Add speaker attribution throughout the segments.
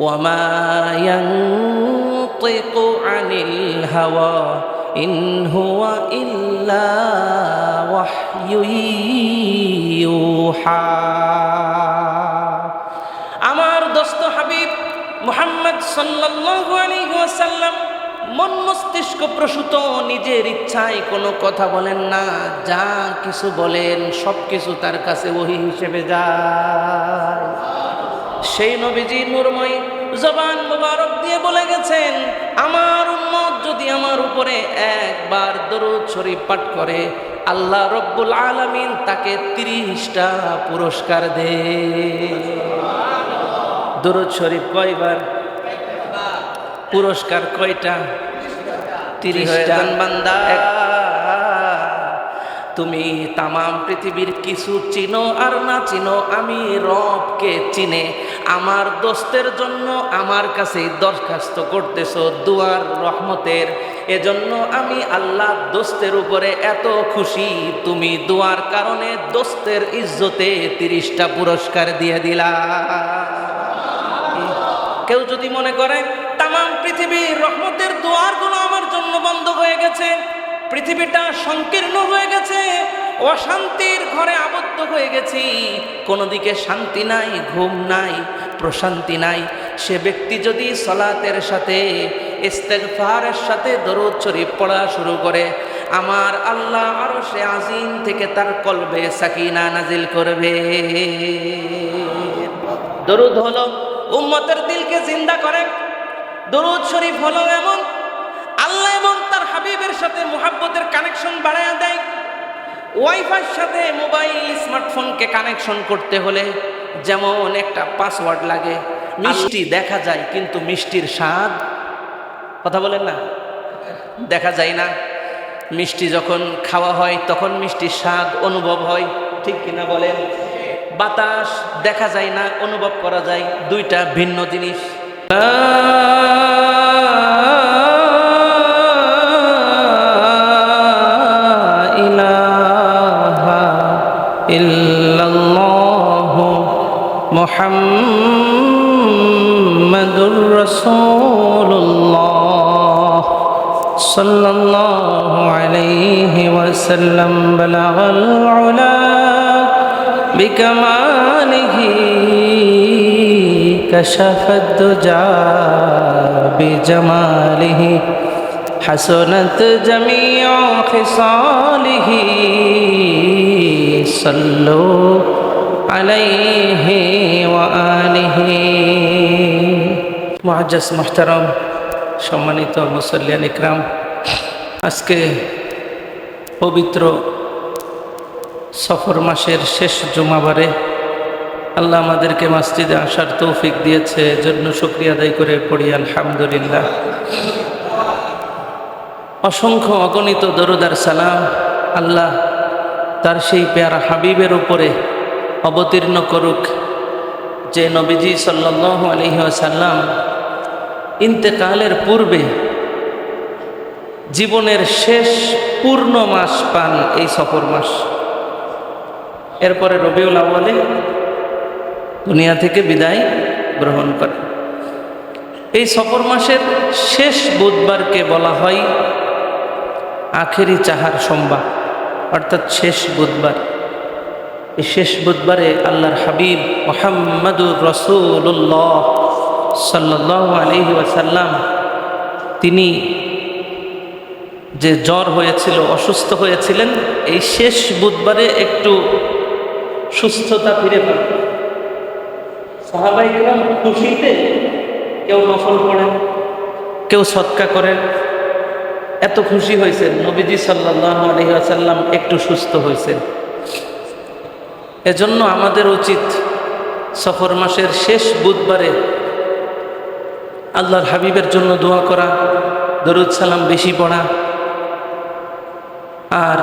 Speaker 1: ওয়ামা ইয়ানতিকু আনিল হাওয়া ইন হুয়া ইল্লা ওয়াহয়ু ইউহা। আমার দোস্ত হাবিব মুহাম্মদ সাল্লাল্লাহু আলাইহি ওয়াসাল্লাম মন মস্তিষ্ক প্রসূত নিজের ইচ্ছায় কোনো কথা বলেন না, যা কিছু বলেন সব কিছু তার কাছে ওহী হিসেবে যায়। সেই নবীজি নূরময় জবান মুবারক দিয়ে বলে গেছেন, আমার উম্মত যদি আমার উপরে একবার দরুদ শরীফ পাঠ করে আল্লাহ রব্বুল আলামিন তাকে 30টা পুরস্কার দেয়। দরুদ শরীফ কয়বার? পুরস্কার কয়টা? 30টা। বান্দা, তুমি তামাম পৃথিবীর কিছু চিনো আর না চিনো, আমি রবকে চিনে আমার দোস্তের জন্য আমার কাছে দরখাস্ত করতেছো দুয়ার রহমতের। এজন্য আমি আল্লাহ দোস্তের উপরে এত খুশি, তুমি দুয়ার কারণে দোস্তের ইজ্জতে 30টা পুরস্কার দিয়ে দিলা। কেউ যদি মনে করে তামাম পৃথিবীর রহমতের দুয়ারগুলো আমার জন্য বন্ধ হয়ে গেছে, পৃথিবীটা সংকীর্ণ হয়ে গেছে, অশান্তির ঘরে আবদ্ধ হয়ে গেছি, কোনো দিকে শান্তি নাই, ঘুম নাই, প্রশান্তি নাই, সে ব্যক্তি যদি সালাতের সাথে ইস্তেগফারের সাথে দরুদ শরীফ পড়া শুরু করে, আমার আল্লাহ আরশে আজিম থেকে তার কলবে সাকিনা নাজিল করবে। দরুদ হলো উম্মতের দিলকে জিন্দা করে। দরুদ শরীফ হলো এমন আল্লাহ এবং তার হাবিবের সাথে মুহাব্বতের কানেকশন বাড়ায় দেয়। ওয়াইফাইয়ের সাথে মোবাইল স্মার্টফোনকে কানেকশন করতে হলে যেমন একটা পাসওয়ার্ড লাগে, মিষ্টি দেখা যায় কিন্তু মিষ্টির স্বাদ, কথা বলেন না, দেখা যায় না। মিষ্টি যখন খাওয়া হয় তখন মিষ্টির স্বাদ অনুভব হয়, ঠিক কিনা বলেন? বাতাস দেখা যায় না, অনুভব করা যায়, দুইটা ভিন্ন জিনিস। মুহাম্মাদুর রাসূলুল্লাহ সাল্লাল্লাহু আলাইহি ওয়াসাল্লাম বালাগাল উলা বিকামালিহি কাশাফাদ দুজা বিজামালিহি হাসানাত জামিউ খিসালিহি সাল্লু আলাইহি ওয়া আলিহি। মুআজ্জাজ মুহতারাম, সম্মানিত মুসল্লিয়ান ইকরাম, আজকে পবিত্র সফর মাসের শেষ জুমাবারে আল্লাহ আমাদেরকে মসজিদে আসার তৌফিক দিয়েছে, এজন্য শুকরিয়া আদায় করে পড়ি আলহামদুলিল্লাহ। অসংখ্য অগণিত দরুদ আর সালাম আল্লাহ তার সেই পেয়ারা হাবিবের উপরে অবতীর্ণ করুক, যে নবীজি সাল্লাল্লাহু আলাইহি ওয়াসাল্লাম ইন্তেকালের পূর্বে জীবনের শেষ পূর্ণ মাস পান এই সফর মাস। এরপরে রবিউল আউয়ালে দুনিয়া থেকে বিদায় গ্রহণ করে। এই সফর মাসের শেষ বুধবারকে বলা হয় আখেরি চাহার সোমবার, অর্থাৎ শেষ বুধবার। এই শেষ বুধবারে আল্লাহর হাবিব মুহাম্মাদুর রাসূলুল্লাহ সাল্লাল্লাহু আলাইহি ওয়াসাল্লাম তিনি যে জ্বর হয়েছিল, অসুস্থ হয়েছিলেন, এই শেষ বুধবারে একটু সুস্থতা ফিরে পান। সাহাবায়ে কেরাম খুশিতে কেউ নফল পড়েন, কেউ সদকা করেন, এত খুশি হয়েছেন নবীজি সাল্লাল্লাহু আলাইহি ওয়াসাল্লাম একটু সুস্থ হয়েছেন। এজন্য আমাদের উচিত সফর মাসের শেষ বুধবারে আল্লাহর হাবিবের জন্য দোয়া করা, দরুদ সালাম বেশি পড়া, আর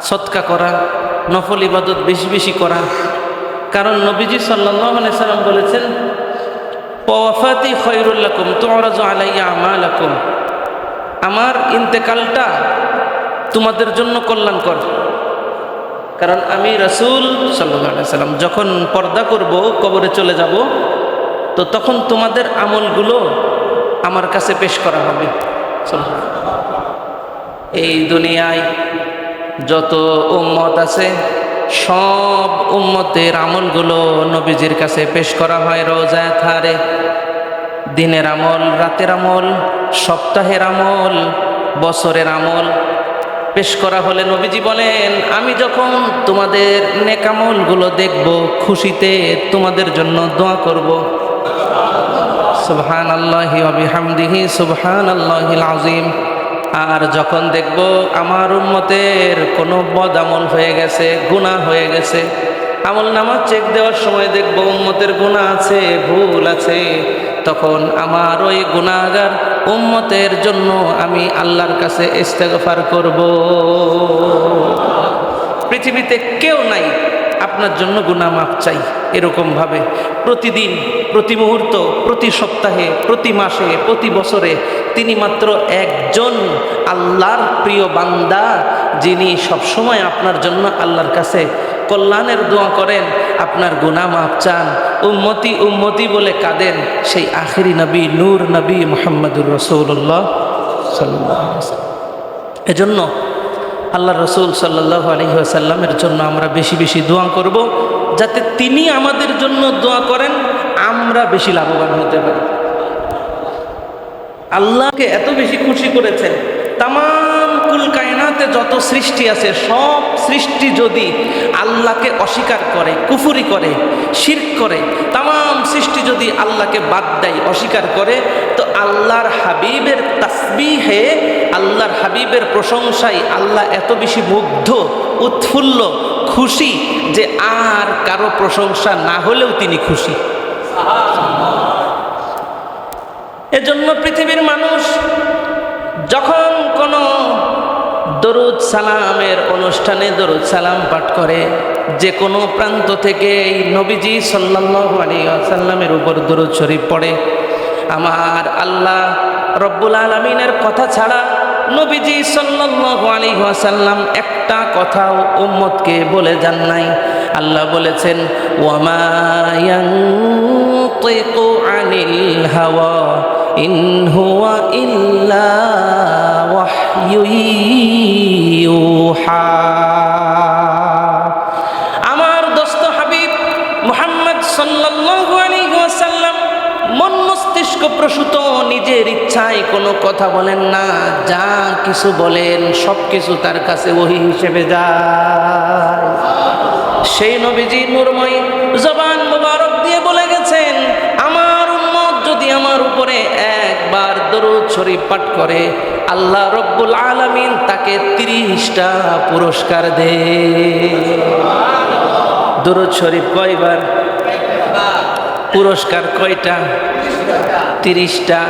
Speaker 1: সদকা করা, নফল ইবাদত বেশি বেশি করা। কারণ নবীজি সাল্লাল্লাহু আলাইহি সাল্লাম বলেছেন, ওয়াফাতি খায়রুল লাকুম তু'রাজু আলাইয়া আমালাকুম, আমার ইন্তেকালটা তোমাদের জন্য কল্যাণকর। কারণ আমি রাসূল সাল্লাল্লাহু আলাইহি সাল্লাম যখন পর্দা করব, কবরে চলে যাব, তো তখন তোমাদের আমলগুলো আমার কাছে পেশ করা হবে। এই দুনিয়ায় যত উম্মত আছে সব উম্মতের আমলগুলো নবীজির কাছে পেশ করা হয় রওজায়ে থারে। দিনের আমল, রাতের আমল, সপ্তাহের আমল, বছরের আমল পেশ করা হলে নবীজি বলেন, আমি যখন তোমাদের নেক আমলগুলো দেখব, খুশিতে তোমাদের জন্য দোয়া করব। সুবহানাল্লাহি ওয়া বিহামদিহি সুবহানাল্লাহিল আযীম। আর যখন দেখব আমার উম্মতের কোনো বদ আমল হয়ে গেছে, গুনাহ হয়ে গেছে, আমল নামা চেক দেওয়ার সময় দেখব উম্মতের গুনাহ আছে, ভুল আছে, তখন আমার ওই গুনাহগার উম্মতের জন্য আমি আল্লাহর কাছে ইস্তেগফার করব। পৃথিবীতে কেউ নাই আপনার জন্য গুনাহ মাফ চাই এরকমভাবে প্রতিদিন, প্রতি মুহূর্ত, প্রতি সপ্তাহে, প্রতি মাসে, প্রতি বছরে তিনি মাত্র একজন আল্লাহর প্রিয় বান্দা, যিনি সবসময় আপনার জন্য আল্লাহর কাছে কল্যাণের দোয়া করেন, আপনার গুনাহ মাফ চান, উম্মতি উম্মতি বলে কাঁদেন, সেই আখিরি নবী নূর নবী মুহাম্মদুর রাসূলুল্লাহ সাল্লাল্লাহু আলাইহি ওয়াসাল্লাম। এজন্য আল্লাহ রসুল সাল্লাল্লাহু আলাইহি ওয়াসাল্লামের জন্য আমরা বেশি বেশি দোয়া করব, যাতে তিনি আমাদের জন্য দোয়া করেন, আমরা বেশি লাভবান হতে পারি। আল্লাহকে এত বেশি খুশি করেছেন, তামাম কুল কায়নাতে যত সৃষ্টি আছে সব সৃষ্টি যদি আল্লাহকে অস্বীকার করে, কুফরি করে, শিরক করে, তামাম সৃষ্টি যদি আল্লাহকে বাদ দেয়, অস্বীকার করে, তো আল্লাহর হাবিবের তাসবিহে, আল্লাহর হাবিবের প্রশংসায় আল্লাহ এত বেশি মুগ্ধ, উৎফুল্ল, খুশি যে আর কারো প্রশংসা না হলেও তিনি খুশি। এজন্য পৃথিবীর মানুষ যখন কোনো দরুদ সালামের অনুষ্ঠানে দরুদ সালাম পাঠ করে, যে কোনো প্রান্ত থেকে এই নবীজি সাল্লাল্লাহু আলাইহি ওয়াসাল্লামের উপর দরুদ শরীফ পড়ে, আমার আল্লাহ রব্বুল আলামিনের কথা ছাড়া নবীজি সাল্লাল্লাহু আলাইহি ওয়াসাল্লাম একটা কথাও উম্মতকে বলে যান নাই। আল্লাহ বলেছেন, ওয়ামা ইয়ানতিকু আনিল হাওয়া ইন হুয়া ইল্লা ওয়াহয়ু ইউহা। আমার দোস্ত হাবিব মুহাম্মদ সাল্লাল্লাহু আলাইহি ওয়াসাল্লাম মন মস্তিষ্ক প্রসূত, নিজের ইচ্ছায় কোনো কথা বলেন না, যা কিছু বলেন সব কিছু তার কাছে ওহী হিসেবে যায়। সেই নবীজি নূরময় জবান মুবারক দিয়ে বলে গেছেন, আমার উম্মত যদি আমার উপরে একবার দরুদ শরীফ পাঠ করে, আল্লাহ রব্বুল আলামিন তাকে 30টা পুরস্কার দেয়। দরুদ শরীফ কয়বার? পুরস্কার কয়টা? 30টা।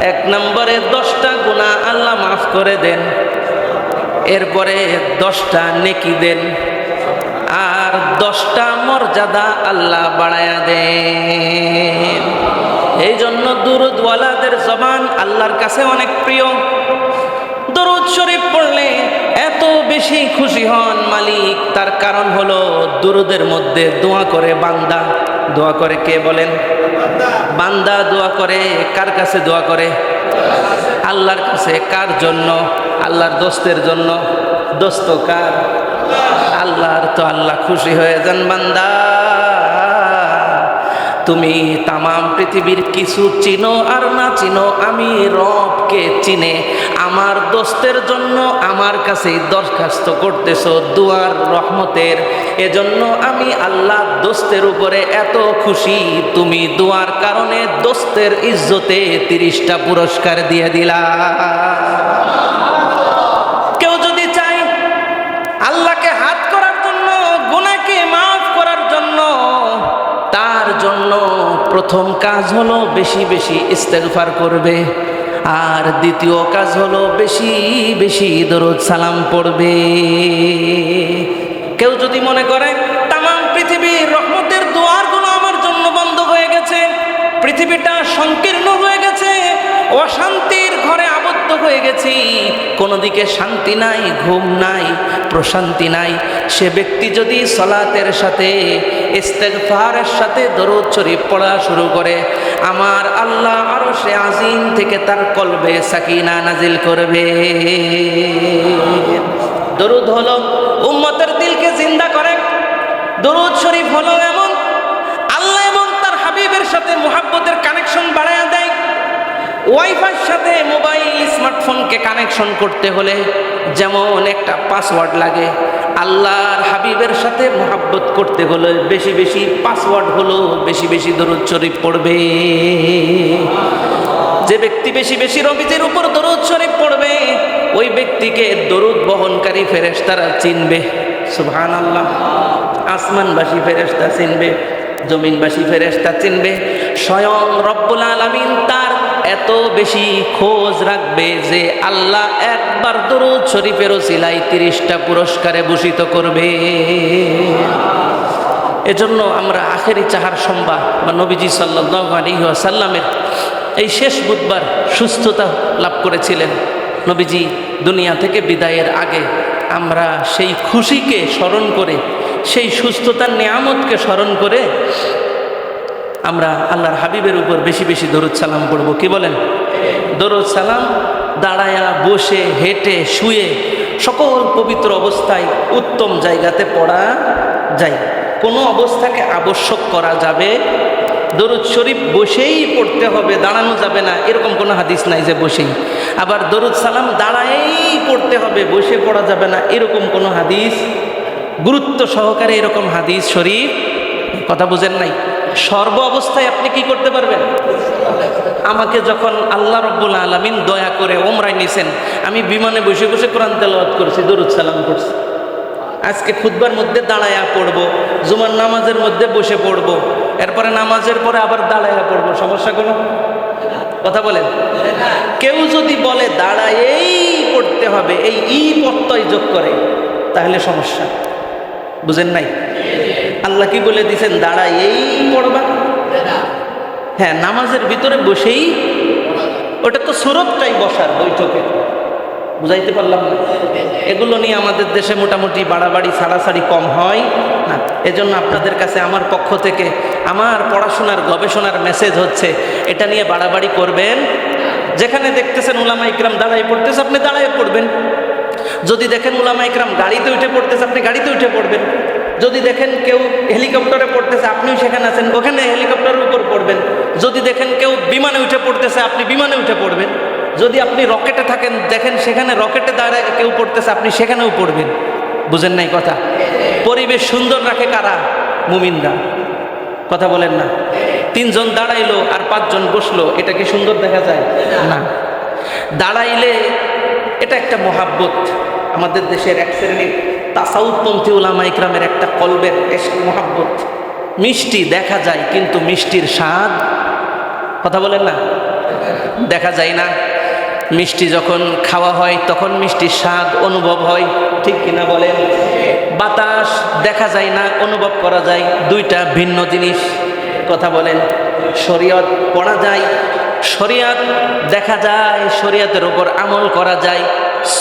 Speaker 1: 1 নম্বরে 10টা গুনাহ আল্লাহ মাফ করে দেন, এরপরে 10টা নেকি দেন, আর 10টা মর্যাদা আল্লাহ বাড়ায়া দেন। এই জন্য দুরুদওয়ালাদের জবান আল্লাহর কাছে অনেক প্রিয়। দরুদ শরীফ পড়লে এত বেশি খুশি হন মালিক, তার কারণ হলো দুরুদের মধ্যে দোয়া করে বান্দা। দোয়া করে কে বলেন? বান্দা দোয়া করে। কার কাছে দোয়া করে? আল্লাহর কাছে। কার জন্য? আল্লাহর দোস্তের জন্য। দোস্ত কার? আল্লাহর। তো আল্লাহ খুশি হয়ে যান, বান্দা তুমি তামাম পৃথিবীর কিছু চিনো আর না চিনো, আমি রবকে চিনে আমার দোস্তের জন্য আমার কাছে দরখাস্ত করতেছো দুয়ার রহমতের। এজন্য আমি আল্লাহ দোস্তের উপরে এত খুশি, তুমি দুয়ার কারণে দোস্তের ইজ্জতে 30টা পুরস্কার দিয়ে দিলা। কেউ যদি চায় আল্লাহকে হাত করার জন্য, গুনাহকে মাফ করার জন্য, তার জন্য প্রথম কাজ হলো বেশি বেশি ইস্তেগফার করবে, আর দ্বিতীয় কাজ হলো বেশি বেশি দরুদ সালাম পড়বে। কেউ যদি মনে করে তামাম পৃথিবীর রহমতের দুয়ারগুলো আমার জন্য বন্ধ হয়ে গেছে, পৃথিবীটা সংকীর্ণ হয়ে গেছে, অশান্তির ঘরে আবদ্ধ হয়ে গেছি, কোনো দিকে শান্তি নাই, ঘুম নাই, প্রশান্তি নাই। সে ব্যক্তি যদি সালাতের সাথে ইস্তেগফারের সাথে দরুদ শরীফ পড়া শুরু করে, আমার আল্লাহ আরশে আজিম থেকে তার কলবে সাকিনা নাজিল করবে। দরুদ হলো উম্মতের দিলকে জিন্দা করে। দরুদ শরীফ হলো এমন আল্লাহ এবং তার হাবিবের সাথে মুহাব্বতের কানেকশন বাড়ায় দেয়। ওয়াইফাইয়ের সাথে মোবাইল স্মার্টফোনকে কানেকশন করতে হলে যেমন একটা পাসওয়ার্ড লাগে, আল্লাহর হাবিবের সাথে মুহাব্বত করতে হলে বেশি বেশি পাসওয়ার্ড হলো বেশি বেশি দরুদ শরীফ পড়বে। যে ব্যক্তি বেশি বেশি নবীজির উপর দরুদ শরীফ পড়বে, ওই ব্যক্তিকে দরুদ বহনকারী ফেরেশতারা চিনবে। সুবহানাল্লাহ। আসমানবাসী ফেরেশতা চিনবে, জমিনবাসী ফেরেশতা চিনবে, স্বয়ং রব্বুল আলামিন তার এত বেশি খোঁজ রাখবে যে আল্লাহ একবার দরুদ শরীফের ওসিলায় 30টা পুরস্কারে ভূষিত করবে। এজন্য আমরা আখেরি চাহার সম্বা বা নবীজি সাল্লাল্লাহু আলাইহি ওয়াসাল্লামের এই শেষ বুধবার সুস্থতা লাভ করেছিলেন। নবীজি দুনিয়া থেকে বিদায়ের আগে আমরা সেই খুশিকে স্মরণ করে, সেই সুস্থতার নিয়ামতকে স্মরণ করে আমরা আল্লাহর হাবিবের উপর বেশি বেশি দরুদ সালাম পড়ব। কি বলেন? দরুদ সালাম দাঁড়ায়া, বসে, হেঁটে, শুয়ে, সকল পবিত্র অবস্থায় উত্তম জায়গাতে পড়া যায়। কোনো অবস্থাকে আবশ্যক করা যাবে। দরুদ শরীফ বসেই পড়তে হবে, দাঁড়ানো যাবে না, এরকম কোনো হাদিস নাই যে বসেই। আবার দরুদ সালাম দাঁড়ায়েই পড়তে হবে, বসে পড়া যাবে না, এরকম কোনো হাদিস, গুরুত্ব সহকারে এরকম হাদিস শরীফ, কথা বুঝেন নাই। সর্ব অবস্থায় আপনি কি করতে পারবেন? আমাকে যখন আল্লাহ রব্বুল আলামিন দয়া করে ওমরায় নিছেন, আমি বিমানে বসে বসে কোরআন তেলাওয়াত করছি, দরুদ সালাম করছি। আজকে খুতবার মধ্যে দাঁড়ায়া পড়বো, জুমার নামাজের মধ্যে বসে পড়বো, এরপরে নামাজের পরে আবার দাঁড়ায়া পড়বো, সমস্যা কোনো? কথা বলেন। কেউ যদি বলে দাঁড়ায়েই পড়তে হবে, এই প্রত্যয় যোগ করে, তাহলে সমস্যা। বুঝেন নাই? আল্লাহ কি বলে দিছেন? দাঁড়ায়েই পড়বা। হ্যাঁ, নামাজের ভিতরে বসেই, ওটা তো সুরতটাই বসার, বৈঠকে। বুঝাইতে পারলাম না? এগুলো নিয়ে আমাদের দেশে মোটামুটি বাড়াবাড়ি ছাড়াছাড়ি কম হয় না। এজন্য আপনাদের কাছে আমার পক্ষ থেকে আমার পড়াশোনার গবেষণার মেসেজ হচ্ছে, এটা নিয়ে বাড়াবাড়ি করবেন। যেখানে দেখতেছেন উলামা ইকরাম দাঁড়াই পড়তেছে, আপনি দাঁড়ায় পড়বেন। যদি দেখেন উলামা ইকরাম গাড়িতে উঠে পড়তেছে, আপনি গাড়িতে উঠে পড়বেন। যদি দেখেন কেউ হেলিকপ্টারে পড়তেছে, আপনিও সেখানে আছেন, ওখানে হেলিকপ্টারের উপর পড়বেন। যদি দেখেন কেউ বিমানে উঠে পড়তেছে, আপনি বিমানে উঠে পড়বেন। যদি আপনি রকেটে থাকেন, দেখেন সেখানে রকেটে দাঁড়ায় কেউ পড়তেছে, আপনি সেখানেও পড়বেন। বুঝেন নাই কথা? পরিবেশ সুন্দর রাখে কারা? মুমিনরা। কথা বলেন না? 3 জন দাঁড়াইলো আর 5 জন বসলো, এটা কি সুন্দর দেখা যায়? না। দাঁড়াইলে এটা একটা মহাব্বত। আমাদের দেশের এক শ্রেণীর তাসাউফপন্থী উলামা ইকরামের একটা কলবের মহাব্বত। মিষ্টি দেখা যায়, কিন্তু মিষ্টির স্বাদ, কথা বলেন না, দেখা যায় না। মিষ্টি যখন খাওয়া হয় তখন মিষ্টির স্বাদ অনুভব হয়, ঠিক কিনা বলেন? বাতাস দেখা যায় না, অনুভব করা যায়, দুইটা ভিন্ন জিনিস। কথা বলেন। শরীয়ত পড়া যায়, শরীয়ত দেখা যায়, শরীয়তের উপর আমল করা যায়।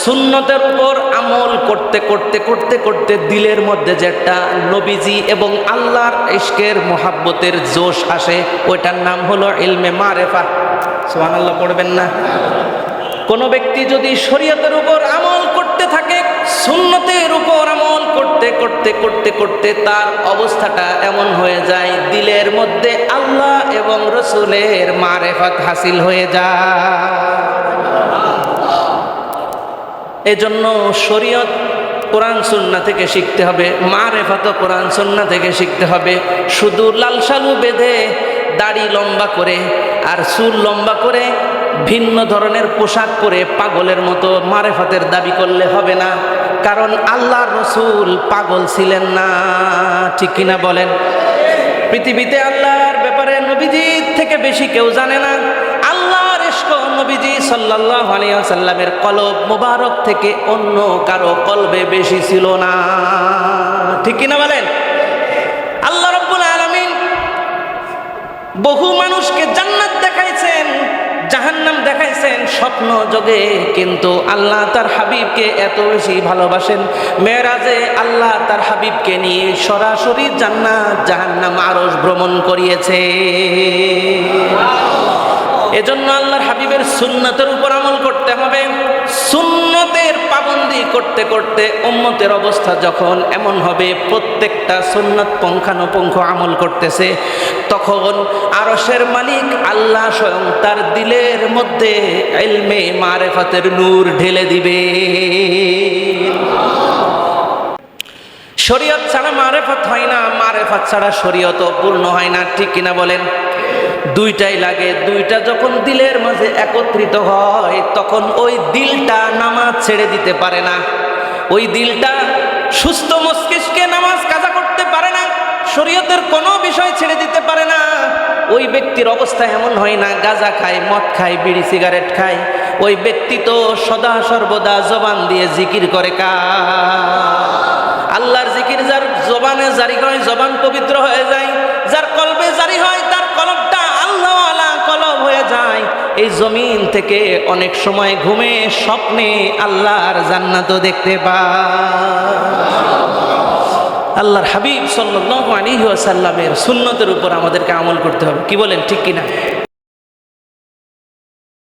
Speaker 1: সুন্নতের উপর আমল করতে করতে করতে করতে দিলের মধ্যে যেটা নবীজি এবং আল্লাহর ইশকের মোহাব্বতের জোশ আসে, ওইটার নাম হলো ইলমে মারেফা। সুবহানাল্লাহ পড়বেন না? কোন ব্যক্তি যদি শরীয়তের উপর আমল করতে থাকে, সুন্নতের উপর আমল করতে করতে করতে করতে তার অবস্থাটা এমন হয়ে যায়, দিলের মধ্যে আল্লাহ এবং রসুলের মারেফাত হাসিল হয়ে যায়। এজন্য শরীয়ত কোরআন সুন্নাহ থেকে শিখতে হবে, মারেফাত কোরআন সুন্নাহ থেকে শিখতে হবে। শুধু লাল শালু বেঁধে, দাড়ি লম্বা করে আর চুল লম্বা করে, ভিন্ন ধরনের পোশাক পরে পাগলের মতো মারেফাতের দাবি করলে হবে না। কারণ আল্লাহর রসুল পাগল ছিলেন না, ঠিক কিনা বলেন? পৃথিবীতে আল্লাহর ব্যাপারে নবীজির থেকে বেশি কেউ জানে না। আল্লাহর ইশক নবীজি সাল্লাল্লাহু আলাইহি ওয়াসাল্লামের কলব মোবারক থেকে অন্য কারো কলবে বেশি ছিল না, ঠিক কিনা বলেন? আল্লাহ রাব্বুল আলামিন বহু মানুষকে জান্নাত দেখাইছেন, জাহান্নাম দেখাই স্বপ্ন যোগে কিন্তু আল্লাহ তার হাবিবকে এত বেশি ভালোবাসেন, মেরাজে আল্লাহ তার হাবিবকে নিয়ে সরাসরি জান্নাত জাহান্নাম আরশ ভ্রমণ করিয়েছে। এজন্য আল্লাহর হাবিবের সুন্নতের উপর আমল করতে হবে। সুন্নতের পাবন্দি করতে করতে উম্মতের অবস্থা যখন এমন হবে প্রত্যেকটা সুন্নত পুঙ্খানুপুঙ্খ আমল করতেছে, তখন আরশের মালিক আল্লাহ স্বয়ং তার দিলের মধ্যে ইলমে মারিফাতের নূর ঢেলে দিবে। শরীয়ত ছাড়া মারিফাত হয় না, মারিফাত ছাড়া শরীয়ত পূর্ণ হয় না, ঠিক কিনা বলেন? দুইটাই লাগে। দুইটা যখন দিলের মাঝে একত্রিত হয় তখন ওই দিলটা নামাজ ছেড়ে দিতে পারে না, ওই দিলটা সুস্থ মস্তিষ্কে নামাজ কাজা করতে পারে না, শরীয়তের কোনো বিষয় ছেড়ে দিতে পারে না। ওই ব্যক্তির অবস্থা এমন হয় না গাঁজা খায়, মদ খায়, বিড়ি সিগারেট খায়, ওই ব্যক্তি তো সদা সর্বদা জবান দিয়ে জিকির করে আল্লাহর জিকির যার জবানে জারি হয় জবান পবিত্র হয়ে যায়, যার কলবে জারি হয় তার কলবটা আল্লাহওয়ালা কলব হয়ে যায়। এই জমিন থেকে অনেক সময় ঘুমে স্বপ্নে আল্লাহর জান্নাতও দেখতে পায়। আল্লাহর হাবিব সাল্লাল্লাহু আলাইহি ওয়াসাল্লামের সুন্নতের উপর আমাদেরকে আমল করতে হবে, কি বলেন ঠিক কিনা?